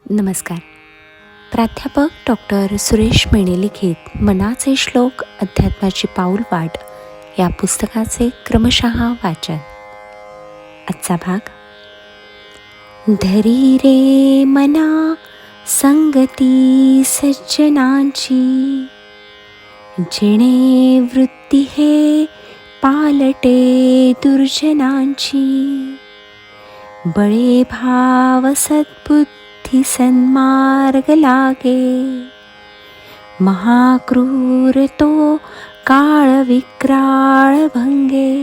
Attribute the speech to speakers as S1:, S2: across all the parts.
S1: नमस्कार. प्राध्यापक डॉक्टर सुरेश मेणे लिखित मनाचे श्लोक अध्यात्माची पाऊल वाट या पुस्तकाचे क्रमशः वाचन. आजचा भाग. धरी रे मना संगती सज्जनांची, जिणे वृत्ती हे पालटे दुर्जनांची. बळे भाव सद्बुद्धी सन्मार्ग लागे, महाक्रूर तो काळ विक्राळ भंगे.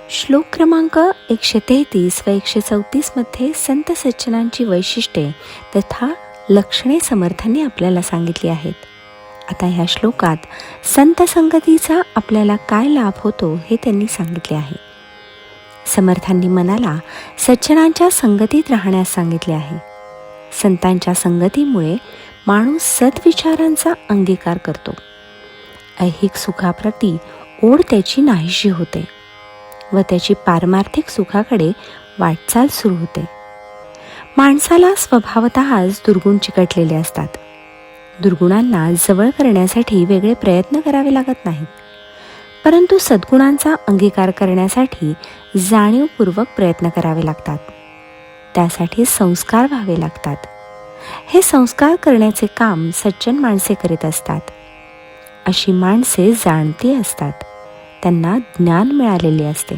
S1: श्लोक क्रमांक 133 व 134 मध्ये संत सज्जनांची वैशिष्ट्ये तथा लक्षणे समर्थांनी आपल्याला सांगितली आहेत. आता ह्या श्लोकात संत संगतीचा आपल्याला काय लाभ होतो हे त्यांनी सांगितले आहे. समर्थांनी मनाला सज्जनांच्या संगतीत राहण्यास सांगितले आहे. संतांच्या संगतीमुळे माणूस सद्विचारांचा अंगीकार करतो. ऐहिक सुखाप्रती ओढ त्याची नाहीशी होते व त्याची पारमार्थिक सुखाकडे वाटचाल सुरू होते. माणसाला स्वभावतःच दुर्गुण चिकटलेले असतात. दुर्गुणांना जवळ करण्यासाठी वेगळे प्रयत्न करावे लागत नाहीत, परंतु सद्गुणांचा अंगीकार करण्यासाठी जाणीवपूर्वक प्रयत्न करावे लागतात. त्यासाठी संस्कार व्हावे लागतात. हे संस्कार करण्याचे काम सज्जन माणसे करीत असतात. अशी माणसे जाणती असतात. त्यांना ज्ञान मिळालेले असते.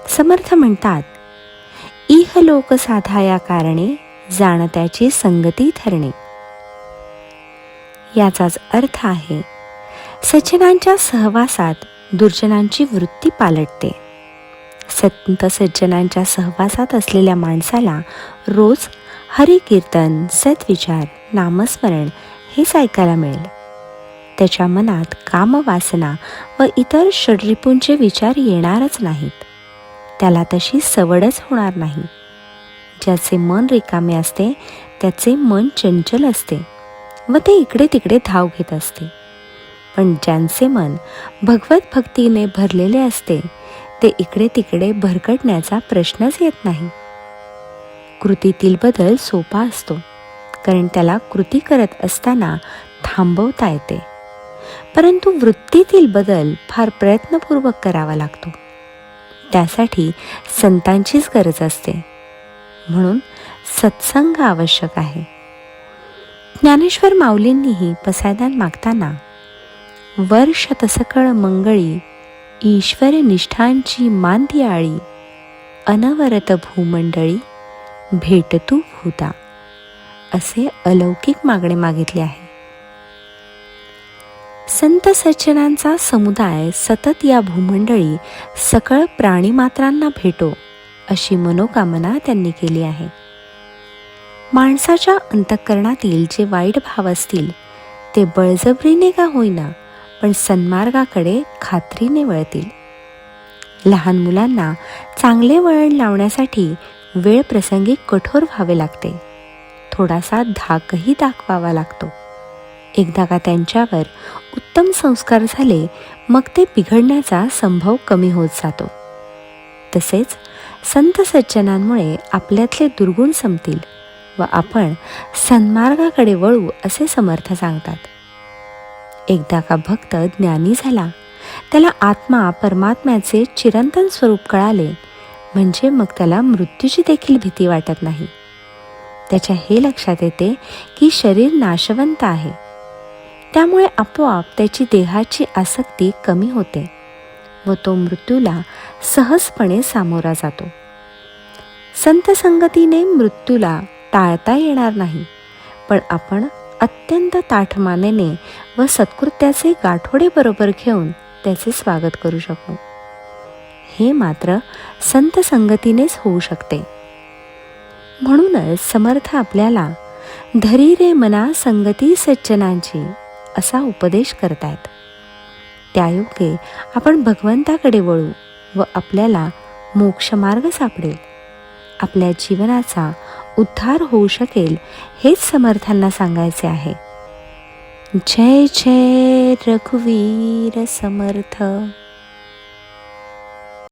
S1: समर्थ म्हणतात, इहलोक साधाया कारणे, जाणत्याची संगती ठरणे. याचाच अर्थ आहे, सज्जनांच्या सहवासात दुर्जनांची वृत्ती पालटते. संत सज्जनांच्या सहवासात असलेल्या माणसाला रोज हरिकीर्तन, सद्विचार, नामस्मरण हेच ऐकायला मिळेल. त्याच्या मनात कामवासना व इतर षड्रिपूंचे विचार येणारच नाहीत. त्याला तशी सवडच होणार नाही. ज्याचे मन रिकामे असते त्याचे मन चंचल असते व ते इकडे तिकडे धाव घेत असते. पण ज्यांचे मन भगवत भक्तीने भरलेले असते ते इकडे तिकडे भरकटण्याचा प्रश्नच येत नाही. कृतीतील बदल सोपा असतो, कारण त्याला कृती करत असताना थांबवता येते. परंतु वृत्तीतील बदल फार प्रयत्नपूर्वक करावा लागतो. त्यासाठी संतांचीच गरज असते. म्हणून सत्संग आवश्यक आहे. ज्ञानेश्वर माऊलींनीही पसायदान मागताना, वर्ष तसकळ मंगळी, ईश्वर निष्ठांची मांदी आळी, अनवरत भूमंडळी, भेटतू भूता, असे अलौकिक मागणे मागितले आहे. संत सज्जनांचा समुदाय सतत या भूमंडळी सकळ प्राणीमात्रांना भेटो अशी मनोकामना त्यांनी केली आहे. माणसाच्या अंतःकरणातील जे वाईट भाव असतील ते बळजबरीने का होईना पण सन्मार्गाकडे खात्रीने वळतील. लहान मुलांना चांगले वळण लावण्यासाठी वेळ प्रसंगी कठोर व्हावे लागते. थोडासा धाकही दाखवावा लागतो. एकदा का त्यांच्यावर उत्तम संस्कार झाले मग ते बिघडण्याचा संभव कमी होत जातो. तसेच संत सज्जनांमुळे आपल्यातले दुर्गुण संपतील व आपण सन्मार्गाकडे वळू असे समर्थ सांगतात. एकदा का भक्त ज्ञानी झाला, त्याला आत्मा परमात्म्याचे चिरंतन स्वरूप कळाले, म्हणजे मग त्याला मृत्यूची देखील भीती वाटत नाही. त्याच्या हे लक्षात येते की शरीर नाशवंत आहे. त्यामुळे आपोआप त्याची देहाची आसक्ती कमी होते व तो मृत्यूला सहजपणे सामोरा जातो. संत संगतीने मृत्यूला टाळता येणार नाही, पण आपण अत्यंत ताठमानेने व सत्कृत्याचे गाठोडे बरोबर घेऊन त्याचे स्वागत करू शकू. हे मात्र संत संगतीनेच होऊ शकते. म्हणूनच समर्थ आपल्याला धरी रे मना संगती सज्जनांची असा उपदेश करतायत. त्यायोगे आपण भगवंताकडे वळू व आपल्याला मोक्षमार्ग सापडेल. आपल्या जीवनाचा उद्धार होऊ शकेल हेच समर्थांना सांगायचे आहे. जय जय रघुवीर समर्थ.